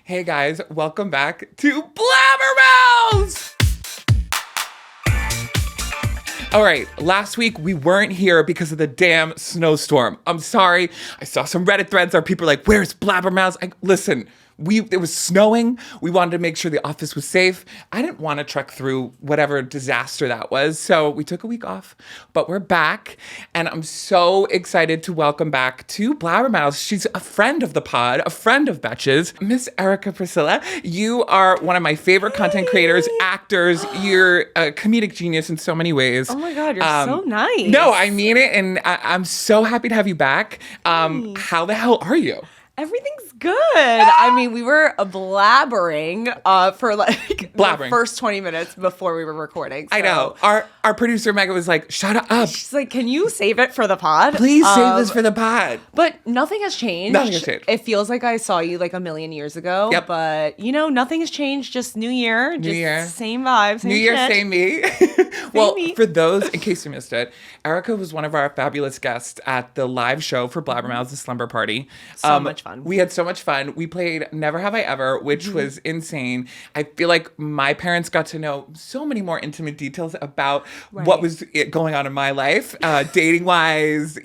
Hey guys, welcome back to Blabbermouths! All right, last week we weren't here because of the damn snowstorm. I'm sorry. I saw some Reddit threads where people are like, where's Blabbermouths? Listen, it was snowing. We wanted to make sure the office was safe. I didn't want to trek through whatever disaster that was. So we took a week off, but we're back. And I'm so excited to welcome back to Blabbermouths. She's a friend of the pod, a friend of Betches, Miss Erika Priscilla. You are one of my favorite content creators, actors. You're a comedic genius in so many ways. Oh my God, you're so nice. No, I mean it. And I'm so happy to have you back. How the hell are you? Everything's good. I mean, we were blabbering for the first 20 minutes before we were recording. So. I know. Our producer, Megan, was like, shut up. She's like, can you save it for the pod? Please save this for the pod. But nothing has changed. Nothing has changed. It feels like I saw you like a million years ago. Yep. But, nothing has changed. Just New Year. Same vibe, same New Year, shit. same me. Well, for those, in case you missed it, Erika was one of our fabulous guests at the live show for Blabbermouths, the Slumber Party. So much fun. We had so much fun. We played Never Have I Ever, which was insane. I feel like my parents got to know so many more intimate details about what was going on in my life, dating-wise,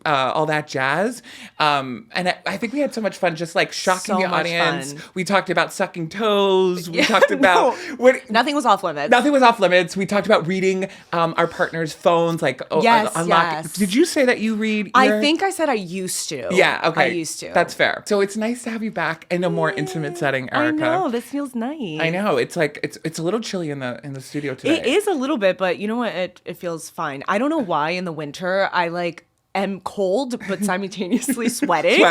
all that jazz. And I think we had so much fun just like shocking the audience. Fun. We talked about sucking toes. We talked about... Nothing was off limits. Nothing was off limits. We talked about reading our partner's phones, unlock. Yes. Did you say that you read I think I said I used to. Yeah, okay. I used to. That's fair. So it's nice to have you back in a more intimate setting, Erika. I know, this feels nice. I know. It's like it's a little chilly in the studio today. It is a little bit, but you know what? It feels fine. I don't know why in the winter I am cold but simultaneously sweating.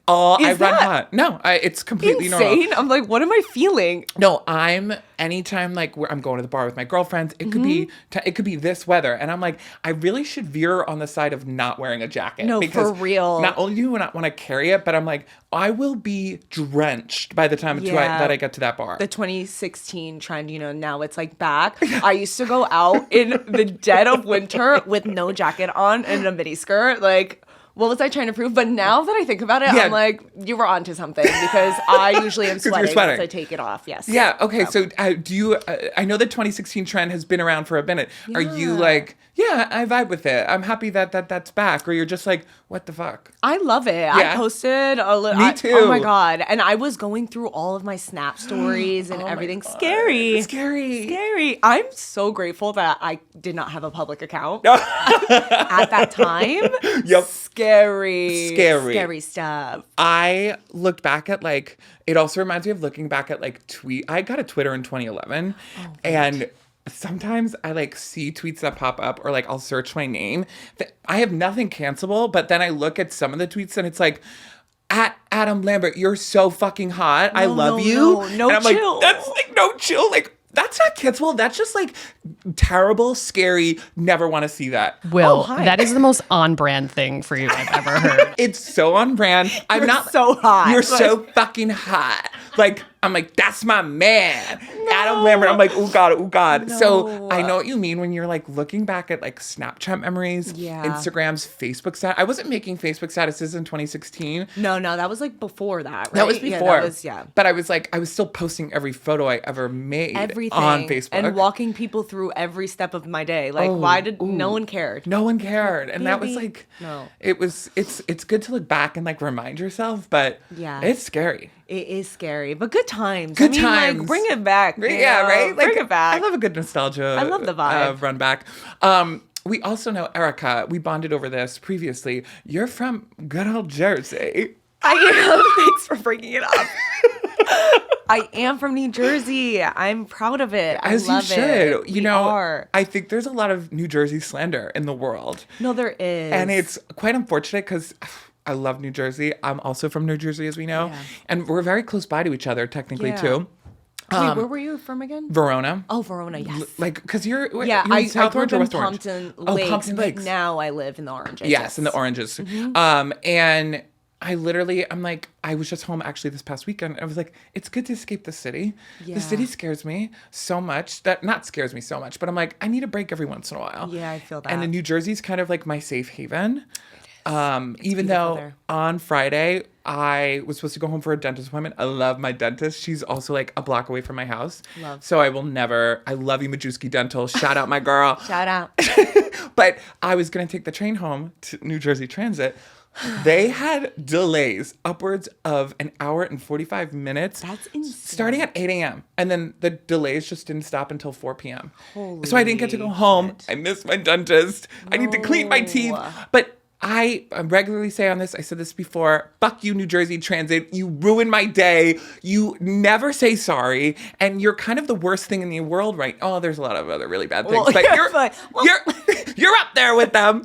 I run hot. No, it's completely insane. normal. I'm like, what am I feeling? No, I'm anytime where I'm going to the bar with my girlfriends. It could be it could be this weather, and I'm like, I really should veer on the side of not wearing a jacket. No, because for real. Not only do I not want to carry it, but I'm like, I will be drenched by the time that I get to that bar. The 2016 trend, now it's back. I used to go out in the dead of winter with no jacket on and a mini skirt, what was I trying to prove? But now that I think about it, I'm like, you were onto something because I usually am sweating once I take it off. Yes. Yeah. Okay. So do you, I know the 2016 trend has been around for a minute. Yeah. Are you like, yeah, I vibe with it. I'm happy that's back. Or you're just like, what the fuck? I love it. Yeah. I posted a little. Me too. Oh my God. And I was going through all of my Snap stories and everything. Scary. I'm so grateful that I did not have a public account at that time. Yep. Scary stuff. I looked back at it also reminds me of looking back at tweet. I got a Twitter in 2011 and sometimes I see tweets that pop up or I'll search my name. I have nothing cancelable, but then I look at some of the tweets and it's at Adam Lambert, you're so fucking hot. I love you. No, and I'm chill. That's no chill. That's not cancelable. That's just terrible, scary. Never want to see that. Will, that is the most on-brand thing for you I've ever heard. It's so on brand. I'm not so hot. You're so fucking hot. I'm like, that's my man. No. Adam Lambert. I'm like, oh God. No. So I know what you mean when you're looking back at Snapchat memories, Instagram's Facebook status. I wasn't making Facebook statuses in 2016. No, that was before that, right? That was before. Yeah. But I was still posting every photo I ever made on Facebook. And walking people through every step of my day. Why did no one cared? No one cared. And that was no. It's good to look back and remind yourself, but it's scary. It is scary, but good times. Good times. Bring it back. Yeah, right? Bring it back. I love a good nostalgia. I love the vibe. Run back. We also know, Erika, we bonded over this previously. You're from good old Jersey. I am. Thanks for bringing it up. I am from New Jersey. I'm proud of it. As I love you should. It. We are. I think there's a lot of New Jersey slander in the world. No, there is. And it's quite unfortunate because I love New Jersey. I'm also from New Jersey, as we know. Yeah. And we're very close by to each other, technically, too. Wait, where were you from again? Verona. Oh, Verona, yes. Because you're I South grew Orange up or in West Orange? Pompton Lakes, Pompton Lakes. But now I live in the Oranges. Yes, in the Oranges. Mm-hmm. And I'm like, I was just home actually this past weekend. I was like, it's good to escape the city. Yeah. The city scares me so much. Not scares me so much, but I'm like, I need a break every once in a while. Yeah, I feel that. And the New Jersey's kind of my safe haven. Even beautiful though there. on Friday I was supposed to go home for a dentist appointment. I love my dentist. She's also like a block away from my house. Love. So I love you, Majewski Dental. Shout out my girl. Shout out. But I was going to take the train home to New Jersey Transit. They had delays upwards of an hour and 45 minutes. That's insane. Starting at 8 a.m. And then the delays just didn't stop until 4 p.m. Holy So I didn't get to go home. shit. I miss my dentist. I need to clean my teeth. But I regularly say on this, I said this before, fuck you, New Jersey Transit. You ruined my day. You never say sorry. And you're kind of the worst thing in the world, right? Oh, there's a lot of other really bad things. Well, but yeah, you're up there with them.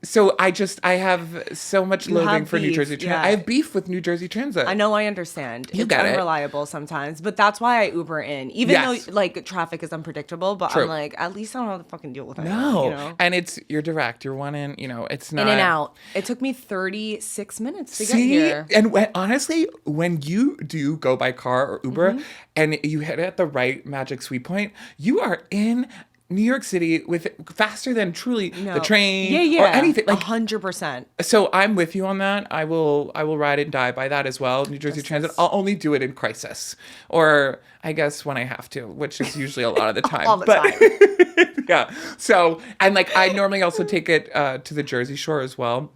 So I have so much loathing have for New beef, Jersey Transit. yeah. I have beef with New Jersey Transit. I know, I understand. You It's get it. unreliable sometimes, but that's why I Uber in. Even Yes. though like traffic is unpredictable, but True. I'm like, at least I don't have to fucking deal with it. No. You know? And you're direct. You're one in, it's not. In and out. It took me 36 minutes to get See, here. and honestly, when you do go by car or Uber Mm-hmm. and you hit it at the right magic sweet point, you are in New York City with faster than truly the train Yeah. or anything. Like 100%. so, I'm with you on that. I will ride and die by that as well. New Jersey Transit. I'll only do it in crisis, or I guess when I have to, which is usually a lot of the time. All the time. Yeah. So, and like I normally also take it to the Jersey Shore as well.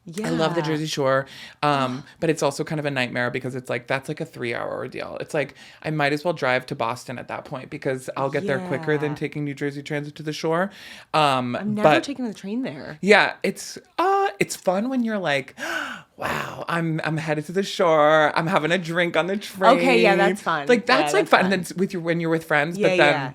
Yeah. I love the Jersey Shore, but it's also kind of a nightmare because it's like that's like a 3-hour ordeal. It's like I might as well drive to Boston at that point because I'll get there quicker than Yeah. taking New Jersey Transit to the shore. I'm never taking the train there. Yeah, it's fun when you're like, wow, I'm headed to the shore. I'm having a drink on the train. Okay, yeah, that's fun. Like that's Yeah, like that's fun. And then when you're with friends, Yeah, but then. yeah.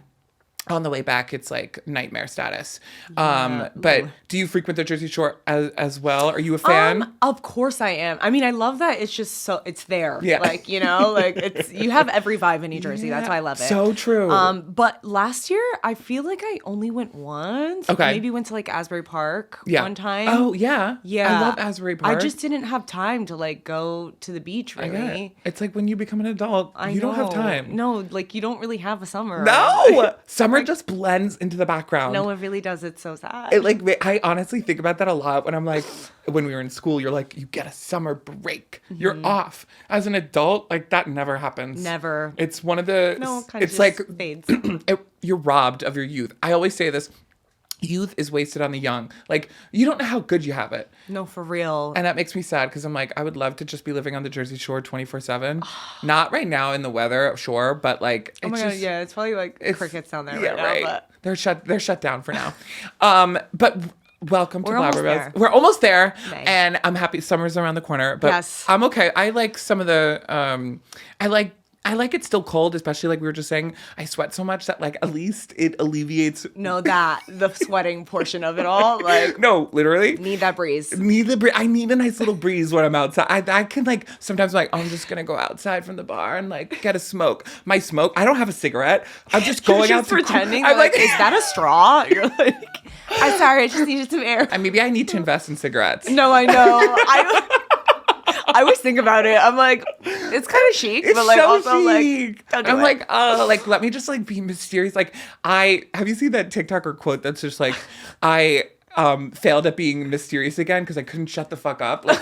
On the way back, it's like nightmare status. But do you frequent the Jersey Shore as well? Are you a fan? Of course I am. I mean, I love that it's just it's there. Yeah. Like, like you have every vibe in New Jersey. That's why I love it. So true. But last year I feel like I only went once. Okay. Maybe went to like Asbury Park Yeah. one time. Oh, yeah. Yeah. I love Asbury Park. I just didn't have time to like go to the beach I get it. really. It's like when you become an adult, you don't have time. No, like you don't really have a summer. No! Summer just blends into the background. No, it really does. It's so sad. I honestly think about that a lot when I'm like, when we were in school, you're like, you get a summer break. You're off. As an adult, like that never happens. Never. It's one of the, No, it kind of it's just like, fades. you're robbed of your youth. I always say this, youth is wasted on the young. Like, you don't know how good you have it. No, for real. And that makes me sad because I'm like, I would love to just be living on the Jersey Shore 24/7. Not right now in the weather, sure, but like, Oh my it's God, just, yeah, it's probably like crickets down there yeah, right now. But They're shut down for now. But welcome to We're almost Blabbermouths. there. We're almost there, Nice. and I'm happy summer's around the corner. But Yes. I'm okay. I like some of the. I like it still cold, especially like we were just saying. I sweat so much that like at least it alleviates. no, the sweating portion of it all, like No, literally. need that breeze. I need a nice little breeze when I'm outside. I can like sometimes I'm like, oh, I'm just gonna go outside from the bar and like get a smoke. My smoke. I don't have a cigarette. I'm just going You're out just to pretending. I'm like, is that a straw? You're like, I'm sorry, I just needed some air. Maybe I need to invest in cigarettes. No, I know. I always think about it. I'm like, it's kind of chic, It's but like so also chic. like, don't do I'm it. like, oh, like let me just like be mysterious. Like have you seen that TikTok or quote that's just like, I failed at being mysterious again because I couldn't shut the fuck up. Like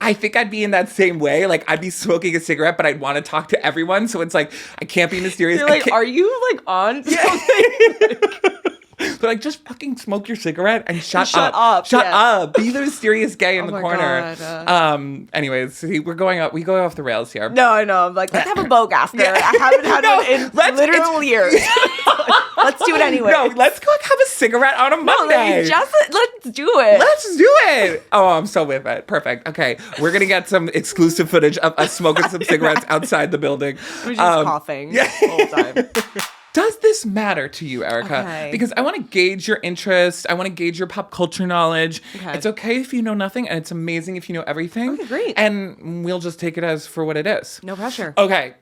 I think I'd be in that same way. Like I'd be smoking a cigarette, but I'd want to talk to everyone. So it's like I can't be mysterious. You're like, are you like on something? But like, just fucking smoke your cigarette and shut up, Shut yeah. up. Be the mysterious gay in Oh the my corner. God, Anyways, see, we go off the rails here. No, I know. I'm like, let's have a bogue after. I haven't had No, one in literal years. Let's do it anyway. No, let's go have a cigarette on a Monday. Let's do it. Let's do it. Oh, I'm so with it. Perfect. Okay. We're going to get some exclusive footage of us smoking some cigarettes outside the building. We're just coughing the whole time. Does this matter to you, Erika? Okay. Because I want to gauge your interest. I want to gauge your pop culture knowledge. Okay. It's okay if you know nothing, and it's amazing if you know everything. Okay, great. And we'll just take it as for what it is. No pressure. Okay.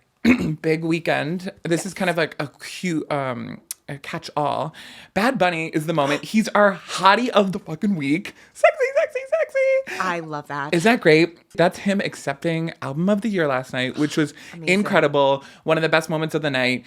Big weekend. This is kind of like a cute a catch-all. Bad Bunny is the moment. He's our hottie of the fucking week. Sexy, sexy, sexy. I love that. Is that great? That's him accepting Album of the Year last night, which was incredible. One of the best moments of the night.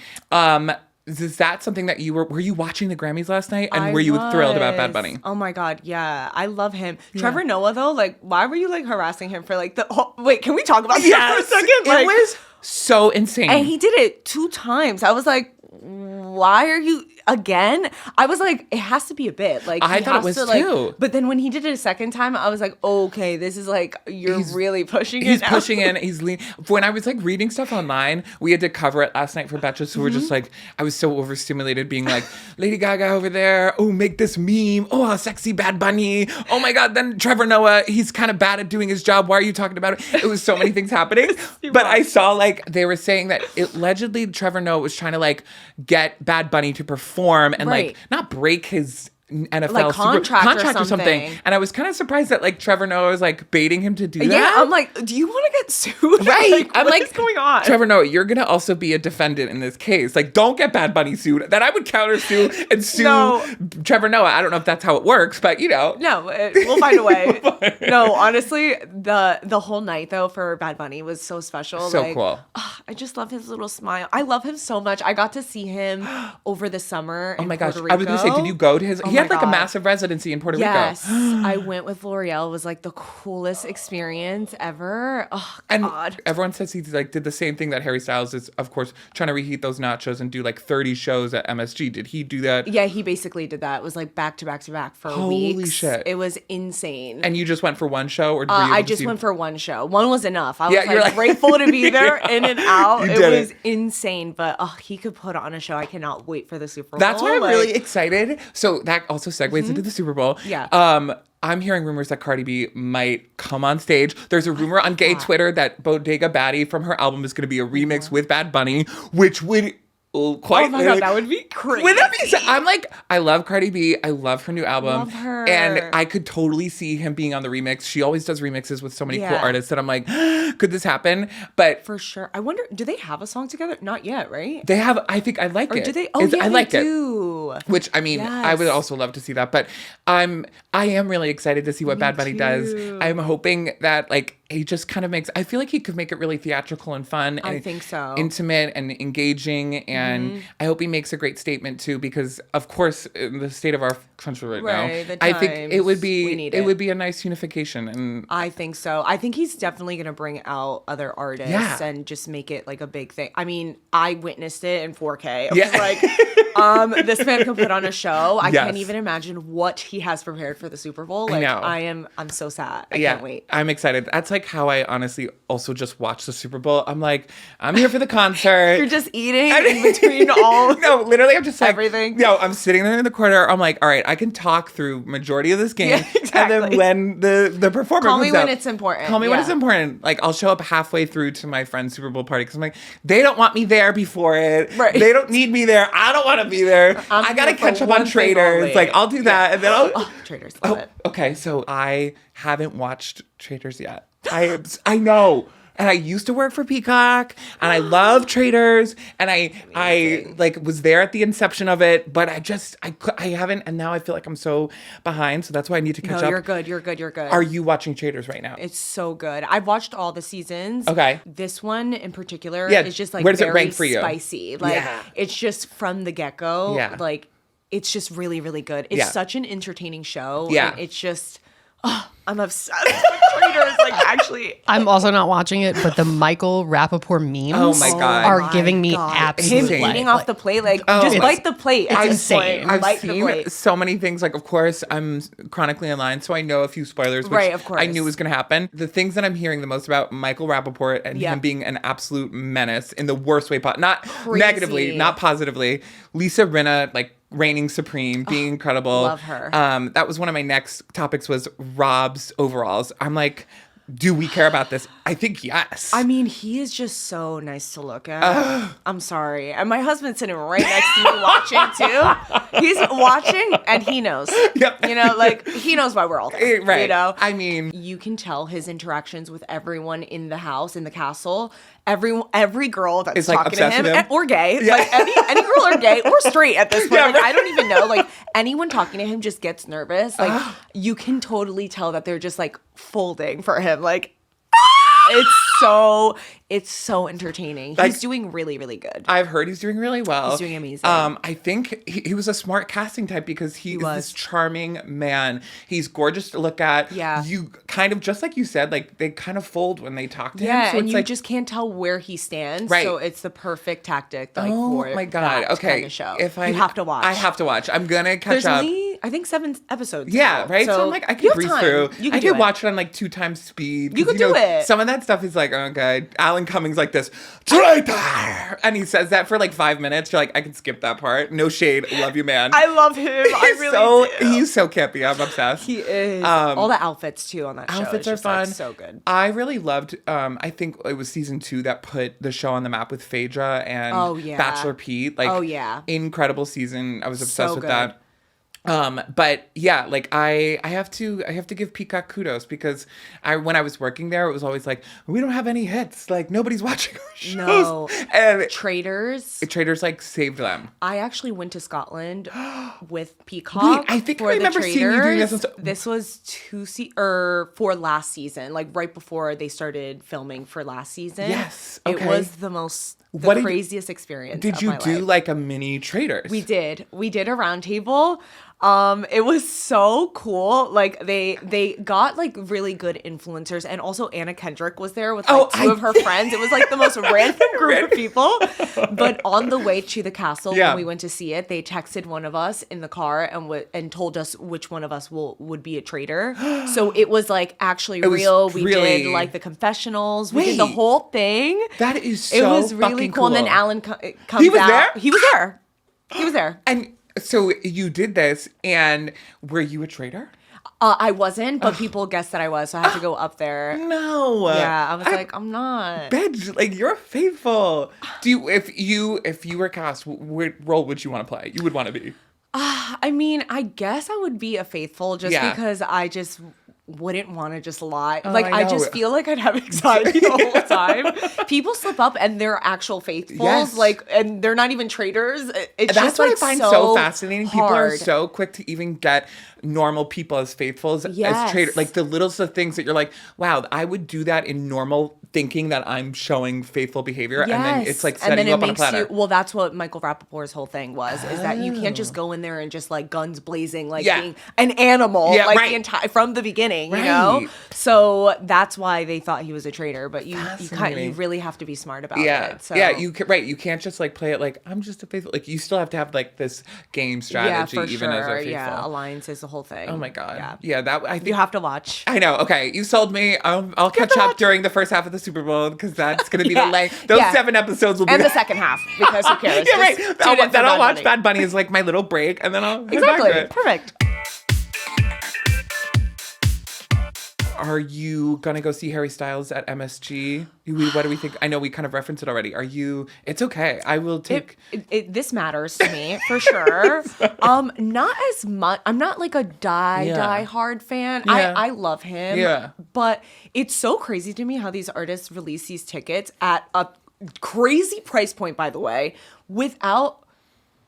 is that something that were you watching the Grammys last night? And I were you thrilled about Bad was. Bunny? Oh my God, yeah. I love him. Trevor Noah, though, like, why were you, like, harassing him for, like, the whole... Wait, can we talk about that for a second? Like, it was so insane. and he did it 2 times. I was like, why are you... Again? I was like, it has to be a bit. Like, I he thought it has was to, like, too. But then when he did it a second time, I was like, okay, this is like, he's really pushing it. He's now. pushing in. He's leaning. When I was like reading stuff online, we had to cover it last night for Betches, who were just like, I was so overstimulated, being like, Lady Gaga over there. Oh, make this meme. Oh, a sexy Bad Bunny. Oh my God. Then Trevor Noah, he's kind of bad at doing his job. Why are you talking about it? It was so many things happening. But I saw like they were saying that allegedly Trevor Noah was trying to like get Bad Bunny to perform and like not break his NFL Like contract or something. And I was kind of surprised that like Trevor Noah was like baiting him to do that. Yeah, I'm like, do you want to get sued? Right. I'm What is going on? Trevor Noah, you're going to also be a defendant in this case. Like, don't get Bad Bunny sued. Then I would counter sue and sue Trevor Noah. I don't know if that's how it works, but you know. No, we'll find a way. No, honestly, the whole night though for Bad Bunny was so special. So like, cool. I just love his little smile. I love him so much. I got to see him over the summer. Oh my gosh. Puerto Rico. I was going to say, did you go to his? He had like a massive residency in Puerto Rico. Yes, I went with L'Oreal. It was like the coolest experience ever. Oh God. And everyone says he like did the same thing that Harry Styles is, of course, trying to reheat those nachos and do like 30 shows at MSG. Did he do that? Yeah, he basically did that. It was like back to back to back for weeks. Holy shit. It was insane. And you just went for one show, or were you I able to just see- went for one show. One was enough. I was Yeah, you're like like- grateful to be there, in and out. You It did was it. insane. But he could put on a show. I cannot wait for the Super Bowl. That's why I'm Like, really excited. So that also segues into the Super Bowl. Yeah. I'm hearing rumors that Cardi B might come on stage. There's a rumor on gay Twitter that Bodega Baddie from her album is going to be a remix with Bad Bunny, which would quite... Oh my God, that would be crazy. Wouldn't that be so, I'm like, I love Cardi B. I love her new album. Love her. And I could totally see him being on the remix. She always does remixes with so many cool Yeah. artists that I'm like, could this happen? But For sure. I wonder, do they have a song together? Not yet, right? they have, I think I like Or it. do they? Oh, It's- yeah, I like they it. do. Which I mean, I would Yes. also love to see that, but I am really excited to see what Bad Bunny does. too. I'm hoping that like he just kind of makes. I feel like he could make it really theatrical and fun. I And think so. Intimate and engaging, and I hope he makes a great statement too. Because of course, in the state of our country right Right, now, the I think it would times, we be need it it. would be a nice unification. And I think so. I think he's definitely going to bring out other artists Yeah. and just make it like a big thing. I mean, I witnessed it in 4K. I Yeah. was like, this man can put on a show. I Yes. can't even imagine what he has prepared for the Super Bowl. Like, know. I'm so sad. I can't wait. I'm excited. That's like how I honestly also just watched the Super Bowl. I'm like, I'm here for the concert. You're just eating in between all. No, literally, I'm just like Everything. No, I'm sitting there in the corner. I'm like, all right, I can talk through majority of this game, Yeah, and then exactly. when the performer Call me comes when out, it's important. Call me when Yeah. it's important. Like I'll show up halfway through to my friend's Super Bowl party because I'm like, they don't want me there before it. Right. They don't need me there. I don't want to be there. I gotta here for catch up one on thing Traitors. only. Like I'll do that, and then I'll. Oh, Traitors, love it. Okay, so I haven't watched Traitors yet. I know. And I used to work for Peacock, and I love Traitors, and I like was there at the inception of it, but I haven't, and now I feel like I'm so behind, so that's why I need to catch No, up. you're good. You're good. You're good. Are you watching Traitors right now? It's so good. I've watched all the seasons. Okay. This one in particular Yeah, is just like where does it very rank for you? spicy. Like Yeah. it's just from the get-go. Yeah. Like it's just really, really good. It's Yeah. such an entertaining show. Yeah. And it's just I'm obsessed with Traitors. Like actually I'm also not watching it, but the Michael Rappaport memes Oh my God. are giving me God. absolute him life. eating off the plate. Like Oh, just it's- bite the plate. At this insane. point. I've Bite the seen plate. so many things. Like, of course, I'm chronically online, so I know a few spoilers, which Right, of course. I knew was going to happen. The things that I'm hearing the most about Michael Rappaport and Yeah. him being an absolute menace in the worst way, not Crazy. negatively, not positively. Lisa Rinna, like, reigning supreme, being incredible. love her. That was one of my next topics was Rob's overalls. I'm like, do we care about this? I think yes. I mean, he is just so nice to look at. I'm sorry. And my husband's sitting right next to me watching too. He's watching and he knows. Yep. You know, like he knows why we're all there. Right. You know? I mean, You can tell his interactions with everyone in the house, in the castle. Every girl that's Is, like, talking to obsessed him, with him? or gay, Yeah. like any girl or gay or straight at this point. Yeah, Like, right. I don't even know. Like anyone talking to him just gets nervous. Like you can totally tell that they're just like folding for him. Like it's so entertaining. Like, He's doing really, really good. I've heard he's doing really well. He's doing amazing. I think he was a smart casting type because he is this charming man. He's gorgeous to look at. Yeah. You kind of, just like you said, like they kind of fold when they talk to him. Yeah, So and it's you like, just can't tell where he stands. Right. So it's the perfect tactic. Like, oh for my God. that Okay. kind of show. You have to watch. I have to watch. I'm going to catch There's up. only, I think, 7 episodes. Yeah, now. right. So I'm like, I can breeze through. I can watch it on like 2 times speed. You could do it. Some of that stuff is like, okay, Alan Cummings like this, traitor, and he says that for like 5 minutes. You're like, I can skip that part. No shade. Love you, man. I love him. I really do. He's so campy. I'm obsessed. He is. All the outfits too on that show. Outfits are fun. Like, so good. I really loved. I think it was season 2 that put the show on the map with Phaedra and Bachelor Pete. Like, incredible season. I was obsessed with that. But yeah, like I have to give Peacock kudos because when I was working there, it was always like, we don't have any hits. Like nobody's watching our shows. No. And Traitors like saved them. I actually went to Scotland with Peacock. Wait, I think for I remember seeing you doing this. This was for last season, like right before they started filming for last season. Yes. Okay. It was the craziest experience. Did you do like a mini Traitors? We did a round table. It was so cool. Like they got like really good influencers, and also Anna Kendrick was there with like 2 of her friends. It was like the most random group of people. But on the way to the castle, when we went to see it, they texted one of us in the car and told us which one of us would be a traitor. So it was like actually real. We did like the confessionals. We did the whole thing. That is so it was really cool. And then Alan comes out. He was there. He was there. And so you did this, and were you a traitor? I wasn't, but people guessed that I was, so I had to go up there. No. Yeah, I was like, I'm not. Bitch, like you're faithful. If you were cast, what role would you want to play? You would want to be. I mean, I guess I would be a faithful just because I just wouldn't want to just lie. Like, I just feel like I'd have anxiety the whole time. People slip up and they're actual faithfuls, like, and they're not even traitors. It's That's just what like I find so fascinating. Hard. People are so quick to even get normal people as faithfuls as traitors. Like the littlest of things that you're like, wow, I would do that in normal thinking that I'm showing faithful behavior. And then it's like setting you up on a platter. Well, that's what Michael Rappaport's whole thing was, is that you can't just go in there and just like guns blazing, like being an animal, the entire from the beginning, you know? So that's why they thought he was a traitor, but you really have to be smart about it. So. Yeah, you can't just like play it like I'm just a faithful. Like you still have to have like this game strategy even as a faithful. Yeah, alliance is the whole thing. Oh my God. Yeah, that I think you have to watch. I know. Okay, you sold me. I'll catch up during the first half of the Super Bowl because that's going to be the length. Those 7 episodes will be the second half because who cares? Yeah, right. I'll watch Bad Bunny as like my little break, and then I'll exactly perfect. Are you gonna go see Harry Styles at MSG? What do we think? I know we kind of referenced it already. Are you? It's okay. I will take. This matters to me for sure. Not as much. I'm not like a die hard fan. Yeah. I love him. Yeah. But it's so crazy to me how these artists release these tickets at a crazy price point, by the way, without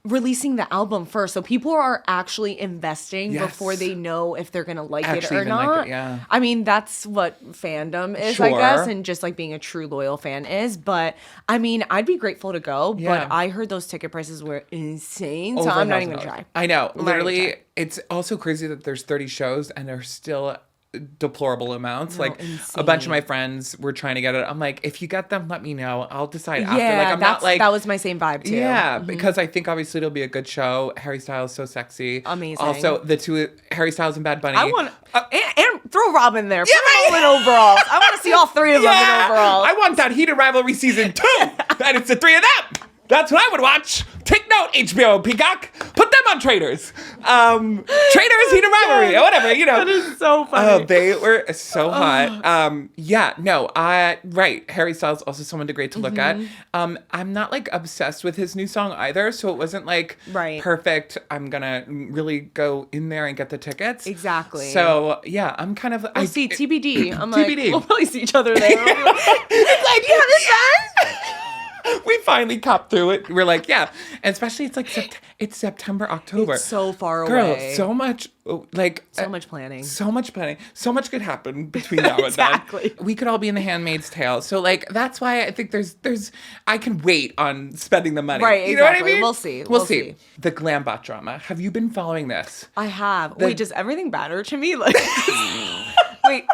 releasing the album first, so people are actually investing before they know if they're gonna like it or not. I mean, that's what fandom is, I guess, and just like being a true loyal fan is. But I mean, I'd be grateful to go, but I heard those ticket prices were insane, so I'm not even gonna try. I know, literally, it's also crazy that there's 30 shows and there's still deplorable amounts. Like insane. A bunch of my friends were trying to get it. I'm like, if you get them, let me know. I'll decide after. Like I'm not like that was my same vibe too. Yeah, because I think obviously it'll be a good show. Harry Styles so sexy. Amazing. Also the two Harry Styles and Bad Bunny. I want and throw Rob in there. Put them all in overalls. I want to see all 3 of them in overalls. I want that Heated Rivalry season 2. And it's the 3 of them. That's what I would watch. Take note, HBO Peacock. Put them on Traitors. Traitors, Heated Rivalry, or whatever, you know. That is so funny. Oh, they were so hot. Right. Harry Styles also someone great to look at. I'm not like obsessed with his new song either, so it wasn't like perfect. I'm gonna really go in there and get the tickets. Exactly. So yeah, I'm kind of. We'll see TBD. I'm TBD. like, we'll probably see each other there. It's like, yeah, this guy. We finally copped through it. We're like, yeah. And especially it's like it's September, October. It's so far Girl, away. so much like So much planning. So much planning. So much could happen between now and Exactly. then. We could all be in The Handmaid's Tale. So like that's why I think there's I can wait on spending the money. Right, You know what I exactly. mean? We'll see. We'll We'll see. see. The Glambot drama. Have you been following this? I have. Wait, does everything matter to me? Like, wait,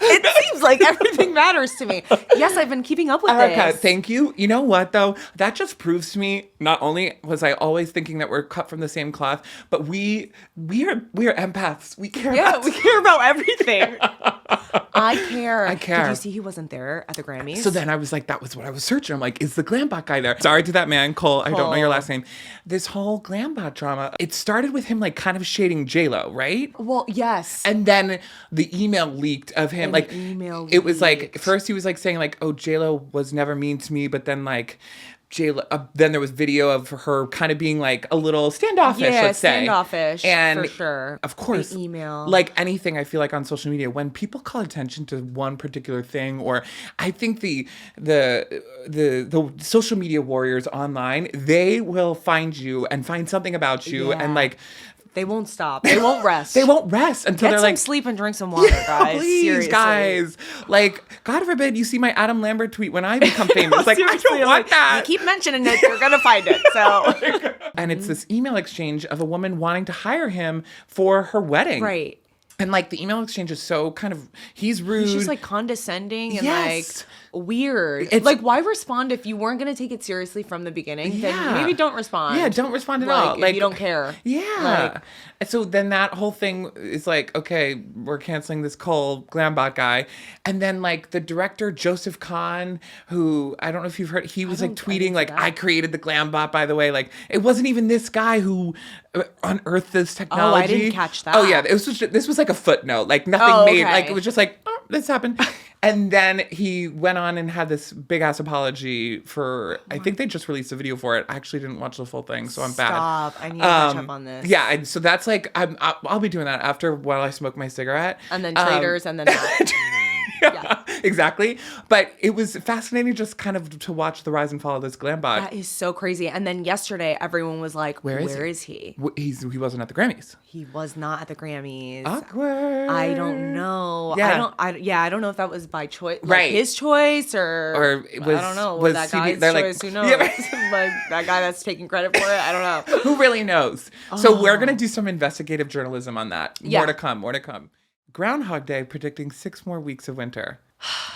it seems like everything matters to me. Yes, I've been keeping up with Erika, this. thank you. You know what though? That just proves to me not only was I always thinking that we're cut from the same cloth, but we are empaths. We care. Yeah, about we care about everything. I care. I care. Did you see he wasn't there at the Grammys? So then I was like, that was what I was searching. I'm like, is the Glambot guy there? Sorry to that man, Cole. I don't know your last name. This whole Glambot drama, it started with him like kind of shading J-Lo, right? Well, yes. And then the email leaked of him. Like, it was like, leaked. first he was like saying like, oh, J-Lo was never mean to me. But then like, J-Lo, then there was video of her kind of being like a little standoffish, Yeah, let's say. standoffish, and for sure. Of course, The email. like anything I feel like on social media, when people call attention to one particular thing, or I think the social media warriors online, they will find you and find something about you Yeah. and like They won't stop. They won't rest. they won't rest until Get they're some like, sleep and drink some water, guys. please, Seriously. guys. Like, God forbid you see my Adam Lambert tweet when I become famous. Like, I Seriously, don't want that. You keep mentioning it, you're gonna find it. So And it's this email exchange of a woman wanting to hire him for her wedding. right. And like the email exchange is so kind of, he's rude. He's just like condescending and Yes. like weird. It's- like, why respond if you weren't gonna take it seriously from the beginning? Yeah. Then maybe don't respond. Yeah, don't respond at Like, all. if you don't care. Yeah. Like- And so then that whole thing is like, okay, we're canceling this Cole Glambot guy. And then like the director, Joseph Kahn, who I don't know if you've heard, he was like tweeting like, I created the Glambot, by the way. Like it wasn't even this guy who unearthed this technology. Oh, I didn't catch that. Oh yeah, this was like a footnote. Like nothing Oh, made, okay. like it was just like, oh, this happened. And then he went on and had this big ass apology for, I think they just released a video for it. I actually didn't watch the full thing, so I'm bad. Stop. I need to catch up on this. Yeah, and so that's like I'll be doing that after while I smoke my cigarette. And then Traitors and then that. Yeah, exactly. But it was fascinating just kind of to watch the rise and fall of this Glambot. That is so crazy. And then yesterday, everyone was like, Where is he? He wasn't at the Grammys. He was not at the Grammys. Awkward. I don't know. Yeah. I don't know if that was by choice, like Right. his choice or it was, I don't know. was that CD guy's they're like- choice. Who knows? Yeah. Like that guy that's taking credit for it. I don't know. Who really knows? So we're gonna do some investigative journalism on that. Yeah. More to come. More to come. Groundhog Day predicting 6 more weeks of winter.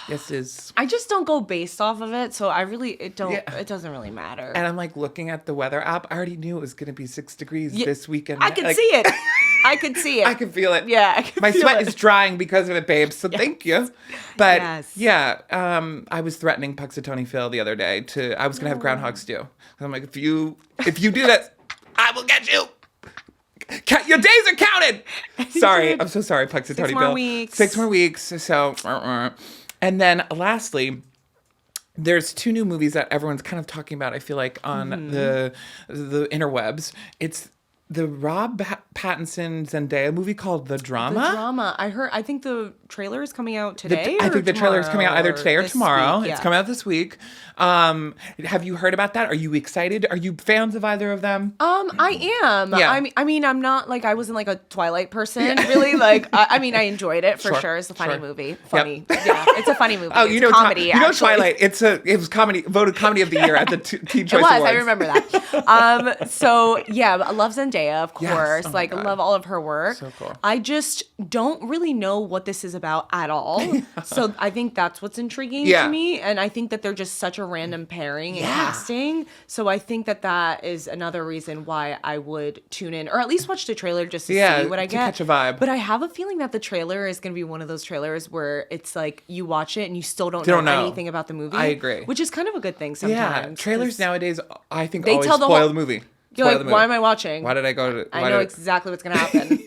This is. I just don't go based off of it, so it Yeah. doesn't really matter. And I'm like looking at the weather app. I already knew it was gonna be 6 degrees this weekend. I could Like, see it. I could see it. I can feel it. Yeah, I can My feel sweat it. is drying because of it, babes. So thank you. But Yes. yeah, I was threatening Puxatony Phil the other day I was gonna have groundhog stew. I'm like, if you do this, I will get you. Your days are counted. Sorry, I'm so sorry, Puxatony Phil. 6 more weeks. 6 more weeks. So, and then lastly, there's 2 new movies that everyone's kind of talking about. I feel like on the interwebs. It's the Rob Pattinson Zendaya movie called The Drama. The drama. I think the trailer is coming out today. I think the trailer is coming out either today or this tomorrow. week, It's yeah. coming out this week. Have you heard about that? Are you excited? Are you fans of either of them? I am. Yeah. I mean, I'm not like I wasn't like a Twilight person, really. Like, I mean, I enjoyed it for Sure, sure. It's a funny sure. movie. Funny, yeah. It's a funny movie. Oh, it's you know, comedy. you know actually. Twilight. It was comedy, voted comedy of the year at the Teen Choice It was. Awards. I remember that. So yeah, I love Zendaya, of Yes. course. Oh my like, God. love all of her work. So cool. I just don't really know what this is about at all. So I think that's what's intriguing Yeah. to me, and I think that they're just such a random pairing and Yeah. casting. So I think that is another reason why I would tune in, or at least watch the trailer just to Yeah, see what I to get. catch a vibe. But I have a feeling that the trailer is going to be one of those trailers where it's like you watch it and you still don't Don't know. anything about the movie. I agree. Which is kind of a good thing Yeah, sometimes. trailers 'cause nowadays, I think, they always tell the spoil whole- the movie. You're like, why am I watching? Why did I go to? I know exactly what's gonna happen.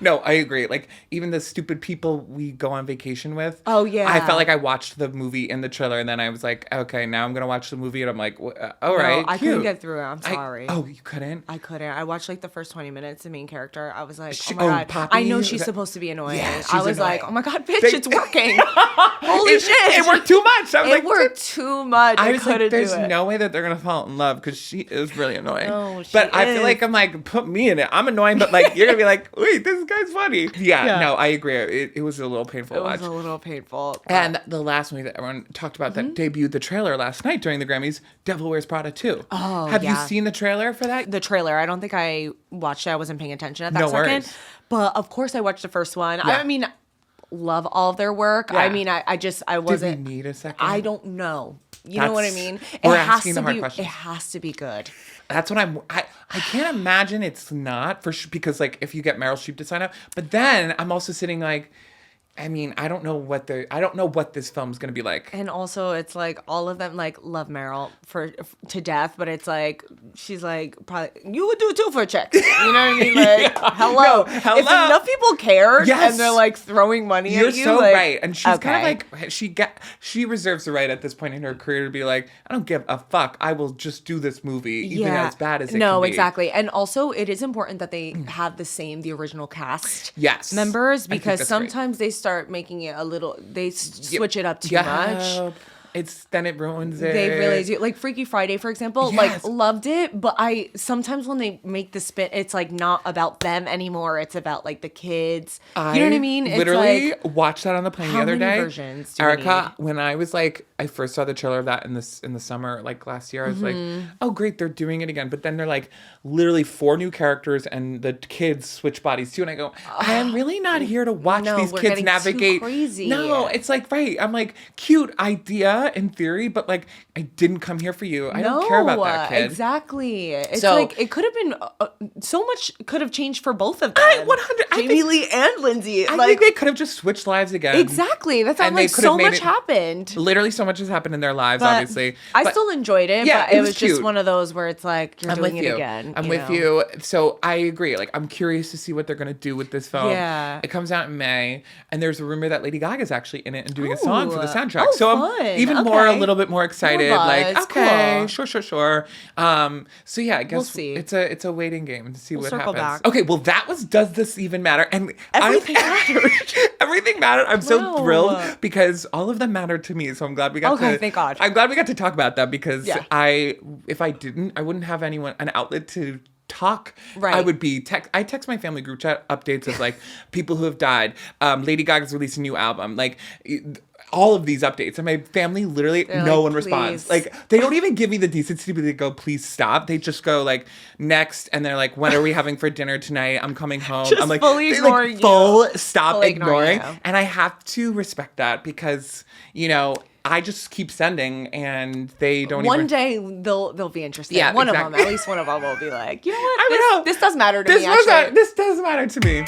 No, I agree. Like even the stupid people we go on vacation with. Oh yeah. I felt like I watched the movie in the trailer, and then I was like, okay, now I'm gonna watch the movie, and I'm like, all right. I couldn't get through it. I'm sorry. Oh, you couldn't? I couldn't. I watched like the first 20 minutes. The main character. I was like, oh my god. Poppy? I know she's supposed to be annoying. Yeah, I was annoying. like, oh my god, bitch, it's working. Holy shit! It worked too much. I was it worked too much. I was like, there's do it. no way that they're gonna fall in love because she is really annoying. No, but I feel like I'm like, put me in it. I'm annoying, but like you're gonna be like, wait, this guy's funny. Yeah. No, I agree. It was a little painful to watch. It was a little painful. And the last movie that everyone talked about that debuted the trailer last night during the Grammys, Devil Wears Prada 2. Oh, Have you seen the trailer for that? The trailer. I don't think I watched it. I wasn't paying attention at that No second. worries. But of course I watched the first one. Yeah. I mean, love all of their work. Yeah. I mean, I wasn't. Did we need a second? I don't know. You know what I mean? We're asking the hard questions. It has to be good. That's what I can't imagine it's not for sure because like if you get Meryl Streep to sign up, but then I'm also sitting like, I mean, I don't know what this film's gonna be like. And also, it's like all of them like love Meryl to death, but it's like she's like probably you would do it too for a check. You know what I mean? Like hello. No, hello. If enough people cared Yes. and they're like throwing money You're at you, so like, right, and she's kind okay. of like she reserves the right at this point in her career to be like, I don't give a fuck. I will just do this movie, even as bad as it can be. Exactly. And also, it is important that they have the original cast members because sometimes they start making it a little, they switch it up too much. Then it ruins it. They really do. Like Freaky Friday, for example, like loved it, but I sometimes when they make the spin, it's like not about them anymore. It's about like the kids. You know what I mean? It's Literally like, watched that on the plane the other day. How many versions do Erica, when I was like, I first saw the trailer of that in the summer, like last year, I was like, oh great, they're doing it again. But then they're like literally 4 new characters and the kids switch bodies too. And I go, I am really not here to watch these kids navigate. Too crazy. No, it's like, right. I'm like, cute idea in theory, but like I didn't come here for you. I don't care about that kid. Exactly. It's like it could have been so much could have changed for both of them. 100. Jamie Lee and Lindsay. I think they could have just switched lives again. Exactly. That's how like so much happened. Literally so much has happened in their lives, but obviously. I still enjoyed it, but it was just one of those where it's like you're doing it again. I'm with you. So I agree. Like I'm curious to see what they're gonna do with this film. Yeah. It comes out in May, and there's a rumor that Lady Gaga's actually in it and doing a song for the soundtrack. Oh, so fun. I'm even more a little bit more excited. More like, buzz. okay, Cool. sure. So yeah, I guess we'll see. It's a waiting game to see what circle happens. back. Okay, well that was Does This Even Matter? And Everything mattered. Everything mattered. I'm so thrilled because all of them mattered to me. So I'm glad we got to. Thank God. I'm glad we got to talk about that because if I didn't, I wouldn't have an outlet to talk. Right. I would be I text my family group chat updates of like people who have died. Lady Gaga's released a new album. Like all of these updates, and my family literally no one responds. Like they don't even give me the decency to go, please stop. They just go like next, and they're like, when are we having for dinner tonight? I'm coming home. Just I'm like fully ignoring you. Full stop fully ignoring. you. And I have to respect that because I just keep sending, and they don't. One day they'll be interested. Yeah, one exactly. of them, at least one of them, will be like, you know what? This does matter to me. This does matter to me.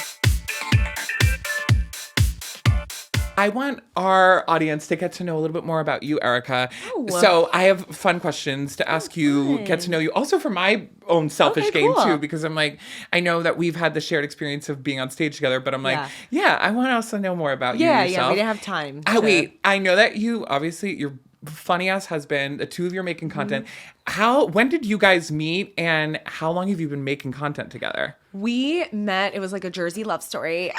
I want our audience to get to know a little bit more about you, Erika. Oh. So I have fun questions to ask you, get to know you. Also for my own selfish game too, because I'm like, I know that we've had the shared experience of being on stage together, but I'm like, I want to also know more about you yourself. Yeah, we didn't have time. Wait, I know that you, obviously, your funny ass husband, the two of you are making content. When did you guys meet, and how long have you been making content together? We met, it was like a Jersey love story.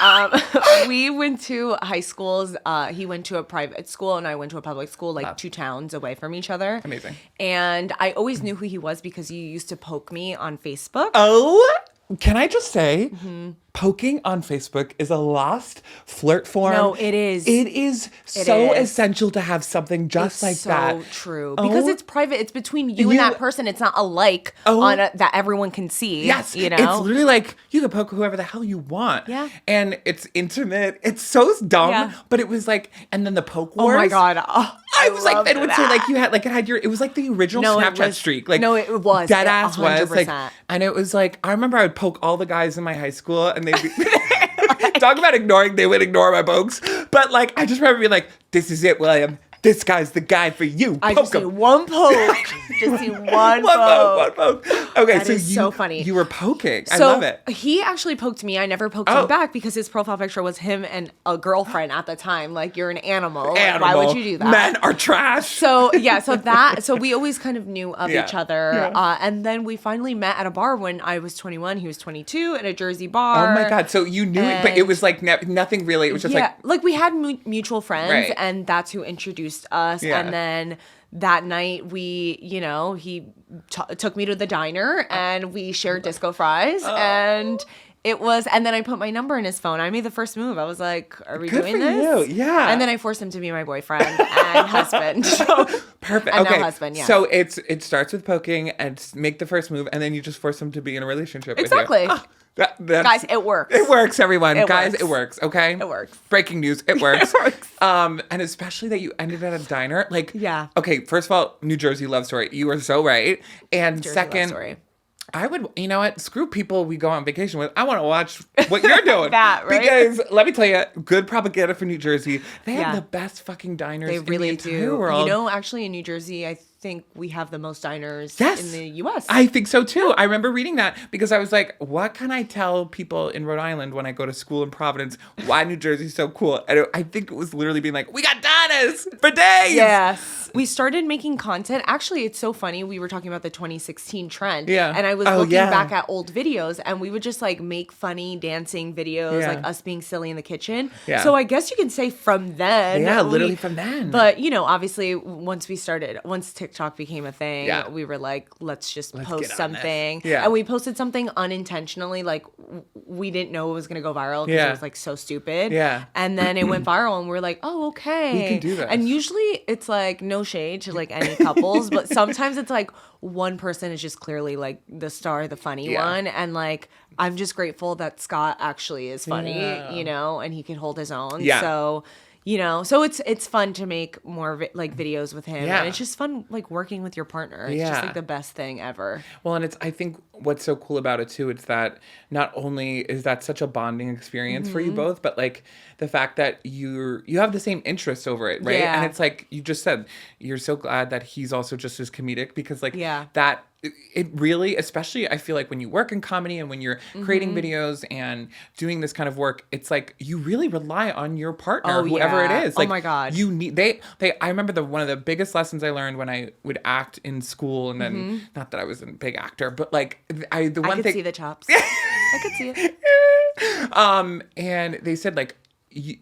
We went to high schools. He went to a private school and I went to a public school, like 2 towns away from each other. Amazing. And I always knew who he was because he used to poke me on Facebook. Oh, can I just say, poking on Facebook is a lost flirt form. No, it is. It is so essential to have something just like that. So true. Because it's private. It's between you and that person. It's not a like that everyone can see. Yes. You know? It's literally like you can poke whoever the hell you want. Yeah. And it's intimate. It's so dumb. Yeah. But it was like, and then the poke wars. Oh my God. I was like, it would say like you had like it was like the original Snapchat streak. Like it was. Dead ass 100%. was like, and it was like, I remember I would poke all the guys in my high school and they'd be talk about ignoring, they would ignore my pokes. But like, I just remember being like, this is it, William. this guy's the guy for you. I Poke just see him. one poke. Just see one poke. One poke. Okay, That so is so funny. You were poking. I So love it. he actually poked me. I never poked Oh. him back because his profile picture was him and a girlfriend at the time. Like, you're an animal. Like, Animal. why would you do that? Men are trash. So so we always kind of knew of Yeah. each other. Yeah. And then we finally met at a bar when I was 21. He was 22 at a Jersey bar. Oh my God. So you knew it, but it was like nothing really. It was just like we had mutual friends, Right. and that's who introduced us. Yeah. And then that night, he took me to the diner, and we shared disco fries, and and then I put my number in his phone. I made the first move. I was like, "Are we Good doing for this?" you. Yeah. And then I forced him to be my boyfriend and husband. Perfect. And okay. now husband, yeah. So it starts with poking and make the first move, and then you just force him to be in a relationship Exactly. with you. That's- Guys, it works. It works, everyone. It Guys, works. it works, okay? It works. Breaking news, it works. It works. And especially that you ended at a diner. Like, Yeah. Okay, first of all, New Jersey love story. You are so right. And Jersey love second, story. I would, you know what? Screw people we go on vacation with. I want to watch what you're doing. That, right? Because let me tell you, good propaganda for New Jersey. They Yeah. have the best fucking diners They in really the entire do. world. You know, actually, in New Jersey, I think we have the most diners Yes. in the U.S. I think so too. I remember reading that because I was like, what can I tell people in Rhode Island when I go to school in Providence why New Jersey's so cool? And I think it was literally being like, we got diners for days. Yes. We started making content. Actually, it's so funny. We were talking about the 2016 trend. Yeah. And I was Oh, looking yeah. back at old videos, and we would just like make funny dancing videos, Yeah. like us being silly in the kitchen. Yeah. So I guess you can say from then. Yeah, literally from then. But, obviously, once TikTok became a thing, Yeah. we were like, let's just Let's post get on this. something. Yeah. And we posted something unintentionally. Like, we didn't know it was going to go viral because Yeah. it was like so stupid. Yeah. And then it went viral, and we're like, oh, okay. We can do this. And usually it's like no shade to like any couples, but sometimes it's like one person is just clearly like the star, the funny Yeah. one. And like, I'm just grateful that Scott actually is funny, Yeah. and he can hold his own. Yeah. So, so it's fun to make more like videos with him. Yeah. And it's just fun like working with your partner. It's Yeah. just like the best thing ever. Well, and I think what's so cool about it too, it's that not only is that such a bonding experience for you Mm-hmm. both, but like the fact that you have the same interests over it, right? Yeah. And it's like you just said, you're so glad that he's also just as comedic because like Yeah. that it really, especially I feel like when you work in comedy and when you're creating Mm-hmm. videos and doing this kind of work, it's like you really rely on your partner, Oh, whoever yeah. it is. Oh Like, my God. you need I remember one of the biggest lessons I learned when I would act in school, and then not that I was a big actor, but like the I one could thing see the chops. I could see it. and they said like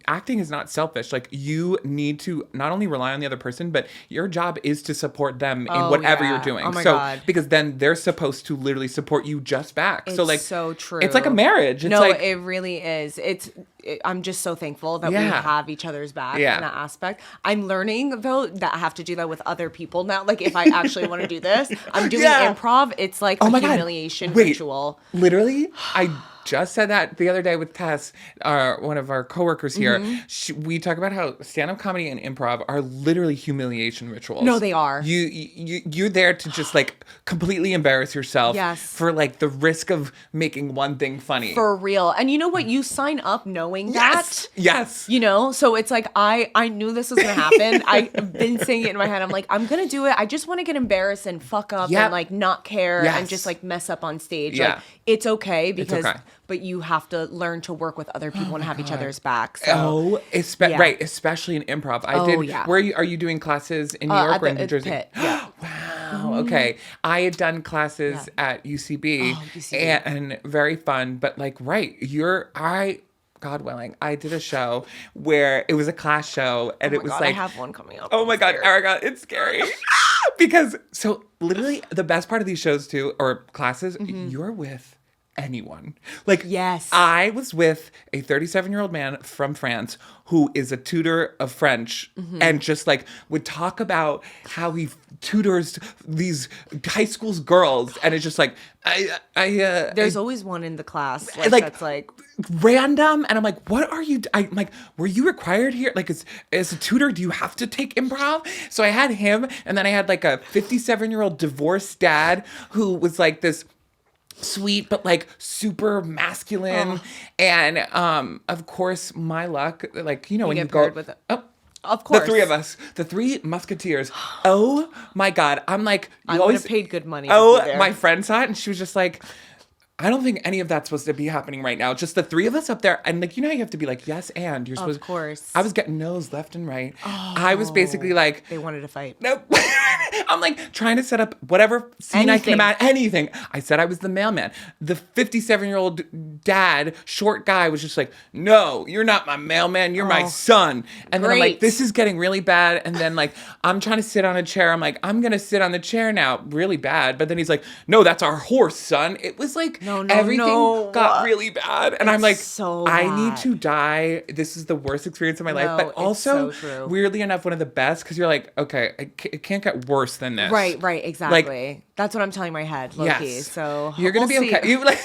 acting is not selfish. Like you need to not only rely on the other person, but your job is to support them in Oh, whatever yeah. you're doing. Oh my so God. because then they're supposed to literally support you just back. So It's like so true. It's like a marriage. It's no, like it really is. I'm just so thankful that we Yeah. have each other's back Yeah. in that aspect. I'm learning though that I have to do that with other people now. Like if I actually want to do this, I'm doing Yeah. improv. It's like Oh a my God. humiliation Wait. ritual. Literally, I just said that the other day with Tess, one of our coworkers here. Mm-hmm. We talk about how stand-up comedy and improv are literally humiliation rituals. No, they are. You're there to just like completely embarrass yourself. Yes. For like the risk of making one thing funny. For real. And you know what? You sign up knowing yes. that. Yes. So it's like I knew this was gonna happen. I've been saying it in my head. I'm like, I'm gonna do it. I just want to get embarrassed and fuck up Yep. and like not care Yes. and just like mess up on stage. Yeah. Like it's okay because okay. but you have to learn to work with other people and have each other's back. So Oh, right, especially in improv. I did. yeah. Where are you doing classes in New York at or in the New Jersey? Pit, yeah. Wow. Okay. I had done classes at UCB, Oh, UCB. and very fun. But like, right, God willing, I did a show where it was a class show, and Oh it my was God, like, I have one coming up. oh my I'm God, scared. Erika, it's scary. Because so literally the best part of these shows too, or classes, you're with anyone. Like, Yes. I was with a 37-year-old man from France who is a tutor of French and just like would talk about how he tutors these high school's girls, and it's just like There's always one in the class like that's like random, and I'm like, what are you? I'm like, were you required here? Like, as a tutor, do you have to take improv? So I had him, and then I had like a 57-year-old divorced dad who was like this sweet but like super masculine, and of course my luck, like when you get go paired with it. oh Of course. The three of us. The three musketeers. Oh my God. I'm like, I would have paid good money to Oh, be there. my friend saw it and she was just like, I don't think any of that's supposed to be happening right now. Just the three of us up there. And like, you know how you have to be like, yes, and you're supposed Of course. I was getting no's left and right. I was basically like, They wanted to fight. nope. I'm like trying to set up whatever scene I can Anything. imagine. Anything. I said I was the mailman. The 57-year-old dad, short guy, was just like, no, you're not my mailman. You're my son. And then I'm like, great. this is getting really bad. And then like, I'm trying to sit on a chair. I'm like, I'm going to sit on the chair now. Really bad. But then he's like, no, that's our horse, son. It was like, everything got really bad. And I'm like, so I need bad. to die. This is the worst experience of my life. No, But it's also, so true. weirdly enough, one of the best, because you're like, okay, it can't get worse than this. Right, exactly. That's what I'm telling my head, low-key. Yes. So You're going to we'll be see. okay. You like...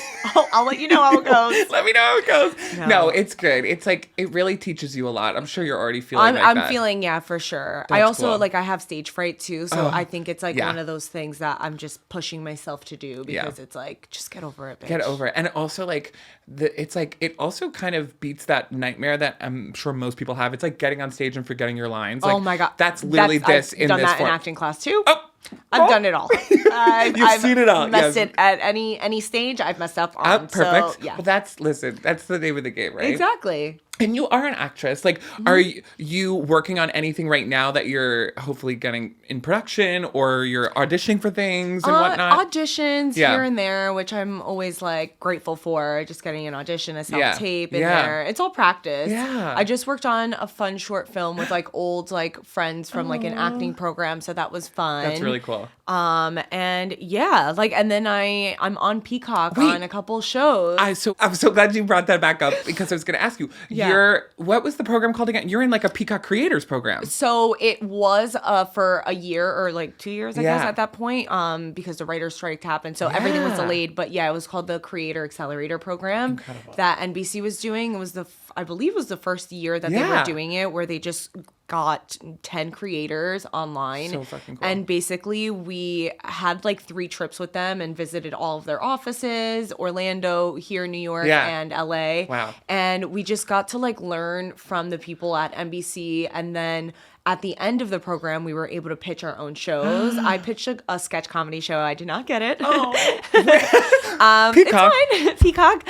I'll let you know how it goes. Let me know how it goes. No. No, it's good. It's like, it really teaches you a lot. I'm sure you're already feeling like I'm that. feeling, yeah, for sure. I That's also, cool. like, I have stage fright, too. So I think it's, like, yeah. one of those things that I'm just pushing myself to do because Yeah. it's like, just get over it, bitch. Get over it. And also, like, it's like, it also kind of beats that nightmare that I'm sure most people have. It's like getting on stage and forgetting your lines. Like, Oh, my God. That's literally this I've in done this that form. in acting class, too. Oh. I've done it all. I've seen it all, Messed yes. it at any stage I've messed up on. Perfect. So, yeah. Well, that's the name of the game, right? Exactly. And you are an actress. Like, are you working on anything right now that you're hopefully getting in production, or you're auditioning for things and whatnot? Auditions Yeah. here and there, which I'm always like grateful for. Just getting an audition, a Yeah. self-tape in Yeah. there. It's all practice. Yeah. I just worked on a fun short film with like old like friends from like an acting program, so that was fun. That's really cool. And yeah, like, and then I'm on Peacock Wait. on a couple shows. I'm so glad you brought that back up, because I was going to ask you. Yeah. What was the program called again? You're in like a Peacock Creators program. So it was for a year or like 2 years, I guess, Yeah. at that point, because the writer's strike happened. So everything was Yeah. delayed. But yeah, it was called the Creator Accelerator Program Incredible. that NBC was doing. It was I believe it was the first year that they Yeah. were doing it, where they just got 10 creators online. So fucking cool. And basically we had like 3 trips with them and visited all of their offices, Orlando, here in New York, Yeah. and LA. Wow. And we just got to like learn from the people at NBC. And then at the end of the program, we were able to pitch our own shows. I pitched a sketch comedy show. I did not get it. Peacock. It's fine. Peacock?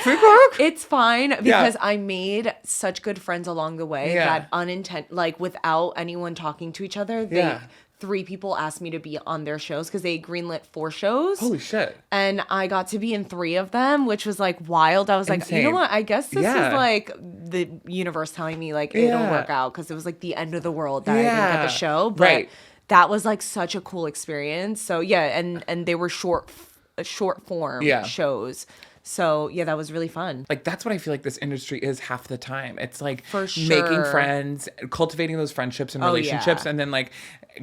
It's fine because I made such good friends along the way Yeah. that like without anyone talking to each other, Yeah. 3 people asked me to be on their shows because they greenlit 4 shows. Holy shit. And I got to be in 3 of them, which was like wild. I was like, you Insane. know what? I guess this Yeah. is like the universe telling me like it'll Yeah. work out, because it was like the end of the world that I didn't get Yeah. the show. But Right. that was like such a cool experience. So yeah, and they were short form Yeah. shows. So yeah, that was really fun. Like, that's what I feel like this industry is half the time. It's like For making sure. friends, cultivating those friendships and Oh, relationships, yeah. and then like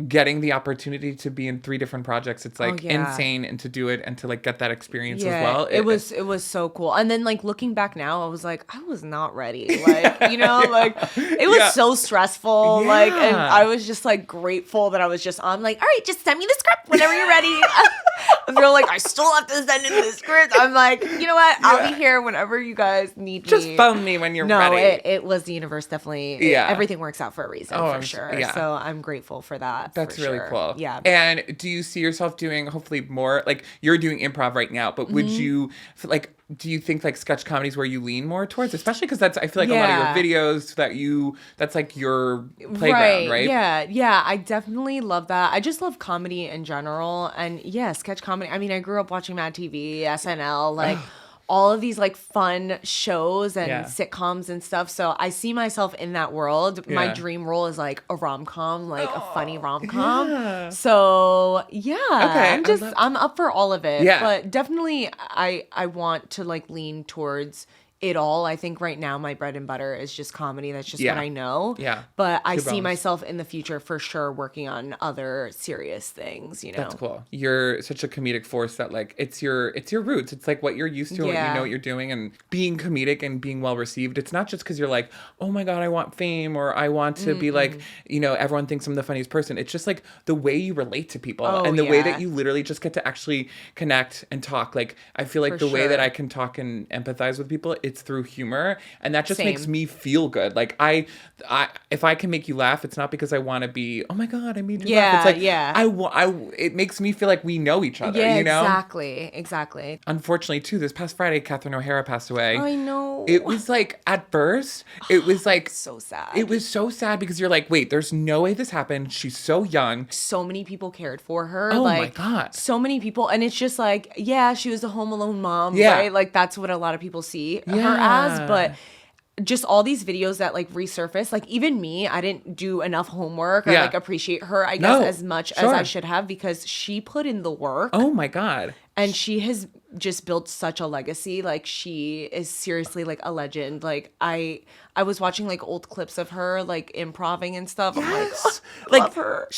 getting the opportunity to be in 3 different projects. It's like yeah. insane, and to do it and to like get that experience Yeah, as well. it was so cool. And then like looking back now, I was like, I was not ready. Like, you know, like it was Yeah. so stressful. Yeah. Like, and I was just like grateful that I was just on like, all right, just send me the script whenever you're ready. And they're like, I still have to send in the script. I'm like, you know what? I'll be here whenever you guys need Just me. phone me when you're No, ready. it was the universe definitely. Yeah. Everything works out for a reason, Oh, for I'm sure. yeah. So I'm grateful for that. That's for really sure. cool. Yeah. And do you see yourself doing hopefully more, like you're doing improv right now, but would you like, do you think like sketch comedy is where you lean more towards, especially because that's, I feel like a lot of your videos that's like your playground, right? Yeah, I definitely love that. I just love comedy in general. And yeah, sketch comedy. I mean, I grew up watching Mad TV, SNL, like all of these like fun shows and Yeah. sitcoms and stuff. So I see myself in that world. My Yeah. dream role is like a rom-com, like a funny rom-com. yeah. So yeah, Okay, I'm up for all of it. Yeah. But definitely I want to like lean towards it all. I think right now my bread and butter is just comedy. That's just Yeah. what I know. Yeah. But I Two see bones. myself in the future for sure working on other serious things, you know. That's cool. You're such a comedic force that like it's your roots. It's like what you're used to and what you Yeah. know what you're doing, and being comedic and being well received. It's not just because you're like, oh my God, I want fame, or I want to be like, you know, everyone thinks I'm the funniest person. It's just like the way you relate to people and the way that you literally just get to actually connect and talk. Like I feel like For the way that sure. I can talk and empathize with people, it's through humor, and that just Same. makes me feel good. Like I if I can make you laugh, it's not because I want to be, oh my God, I made you laugh. It's like, it makes me feel like we know each other, Yeah, you know? exactly. Unfortunately, too, this past Friday, Catherine O'Hara passed away. I know. It was like, at first, it was like... So sad. It was so sad because you're like, wait, there's no way this happened. She's so young. So many people cared for her. Oh like, my God. So many people. And it's just like, yeah, she was a home alone mom, Yeah. right? Like, that's what a lot of people see her Yeah. as. But just all these videos that like resurface, like even me, I didn't do enough homework or like appreciate her, I guess, as much as I should have, because she put in the work. Oh my God. And she has just built such a legacy. Like, she is seriously like a legend. Like, I was watching like old clips of her like improving and stuff. I'm like, oh, I love her.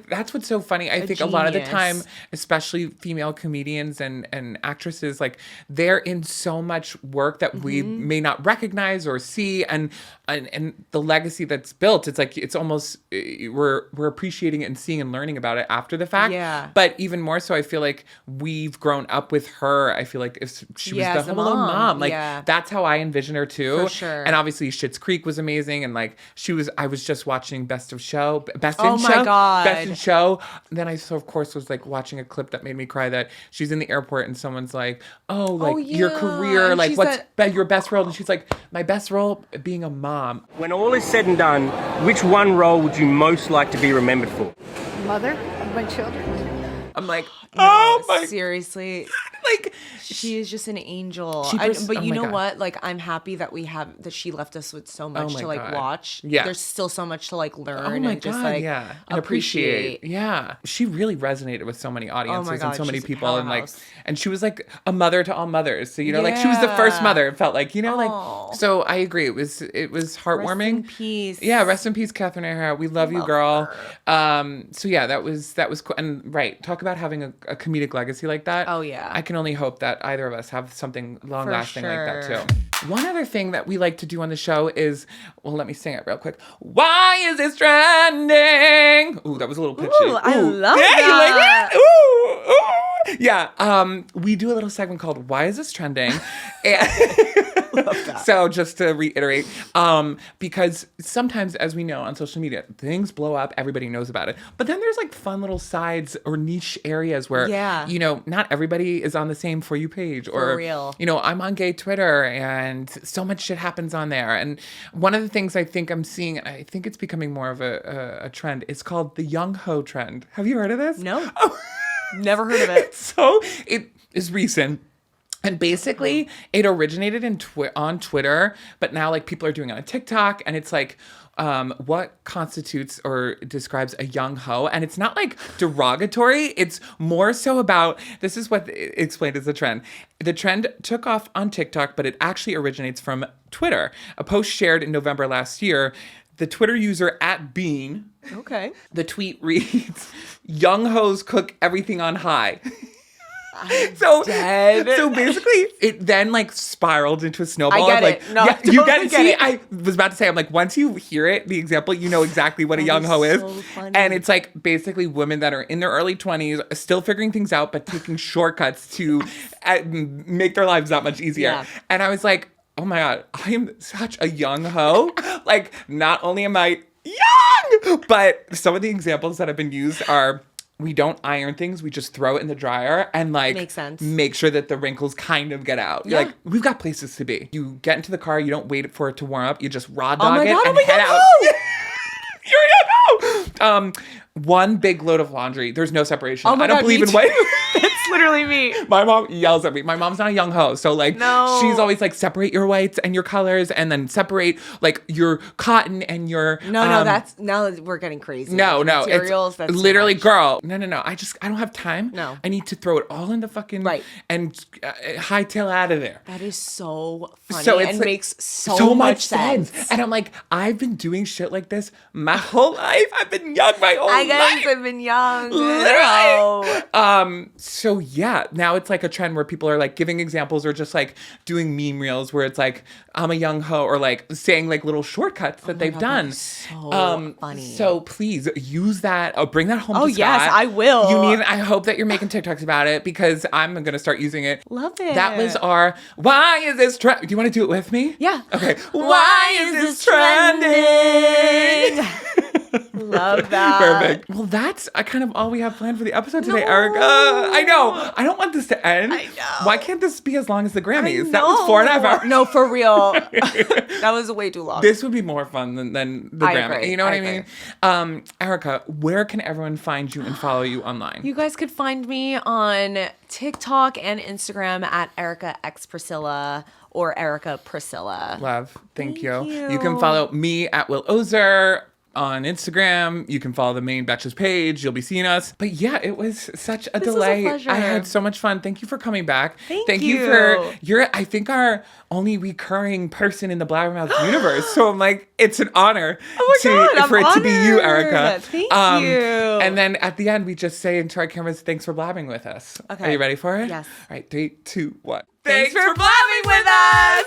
That's what's so funny. I think a lot of the time, especially female comedians and actresses, like they're in so much work that we may not recognize or see, and the legacy that's built, it's like, it's almost, we're appreciating it and seeing and learning about it after the fact. Yeah. But even more so, I feel like we've grown up with her. I feel like if she was the Home Alone mom, like that's how I envision her too. For sure. And obviously Schitt's Creek was amazing, and like I was just watching Best in Show. God. Best in Show. And then I of course was like watching a clip that made me cry, that she's in the airport and someone's like, your career, and like what's your best role? And she's like, my best role being a mom. When all is said and done, which one role would you most like to be remembered for? Mother of my children. I'm like, seriously. Like, she is just an angel. But you know what? Like, I'm happy that that she left us with so much to like watch. Yeah. There's still so much to like learn and just like and appreciate. Yeah. She really resonated with so many audiences and so many people, and she was like a mother to all mothers. So, you know, like she was the first mother, it felt like, you know, like, so I agree. It was heartwarming. Rest in peace. Yeah, rest in peace, Catherine O'Hara. We love you, girl. So yeah, that was cool. And talk about having a comedic legacy like that. Oh yeah. I can only hope that either of us have something long lasting like that too. One other thing that we like to do on the show is, well, let me sing it real quick. Why is this trending? Ooh, that was a little pitchy. Ooh, I love that. You like that? Ooh, ooh. Yeah. We do a little segment called Why is this trending? So just to reiterate, because sometimes, as we know on social media, things blow up, everybody knows about it. But then there's like fun little sides or niche areas where, you know, not everybody is on the same For You page. Or, for real. You know, I'm on gay Twitter and so much shit happens on there. And one of the things I think I'm seeing, and I think it's becoming more of a trend, is called the Young Hoe trend. Have you heard of this? No. Oh. Never heard of it. So it is recent. And basically, it originated on Twitter, but now like people are doing it on TikTok, and it's like, what constitutes or describes a young hoe? And it's not like derogatory. It's more so about, this is what it explained as a trend. The trend took off on TikTok, but it actually originates from Twitter. A post shared in November last year, the Twitter user @Bean. Okay. The tweet reads, "Young hoes cook everything on high." So basically, it then like spiraled into a snowball. I get like, it. No, yeah, I you get it. get See, it. I was about to say, I'm like, once you hear it, the example, you know exactly what a young hoe is. So funny. And it's like basically women that are in their early 20s, still figuring things out, but taking shortcuts to make their lives that much easier. Yeah. And I was like, oh my God, I am such a young hoe. Like, not only am I young, but some of the examples that have been used are, we don't iron things. We just throw it in the dryer and like Makes sense. make sure that the wrinkles kind of get out. You're like, we've got places to be. You get into the car. You don't wait for it to warm up. You just raw dog it and head out. You're a young hoe. One big load of laundry. There's no separation. I don't believe in white. That's literally me. My mom yells at me. My mom's not a young hoe. So like, she's always like, separate your whites and your colors, and then separate like your cotton and your... No, that's, now we're getting crazy. No, materials, that's literally, girl. No. I don't have time. No. I need to throw it all in the fucking... Right. And hightail out of there. That is so funny So it's and like, makes so much sense. And I'm like, I've been doing shit like this my whole life. I've been young my whole life. guess I've been young. So yeah, now it's like a trend where people are like giving examples or just like doing meme reels where it's like, I'm a young hoe, or like saying like little shortcuts that they've done. So funny. So please use that. Oh, bring that home to Scott. Yes, I will. I hope that you're making TikToks about it because I'm going to start using it. Love it. That was our, why is this trend? Do you want to do it with me? Yeah. Okay. Why is this trending? Love that. Perfect. Well, that's kind of all we have planned for the episode today, Erika. I know. I don't want this to end. I know. Why can't this be as long as the Grammys? That was 4.5 hours. No, for real. That was way too long. This would be more fun than the Grammy. Agree. You know what I mean? Erika, where can everyone find you and follow you online? You guys could find me on TikTok and Instagram at Erika X Priscilla or Erika Priscilla. Love. Thank you. you. You can follow me at Will Ozer on Instagram. You can follow the Main Betches page. You'll be seeing us. But yeah, it was such a delight. Was a pleasure. I had so much fun. Thank you for coming back. Thank you. You're I think our only recurring person in the Blabbermouths universe. So I'm like, it's an honor for it to be you, Erika. Thank you. And then at the end, we just say into our cameras, thanks for blabbing with us. Okay. Are you ready for it? Yes. All right, 3, 2, 1. Thanks for blabbing with us.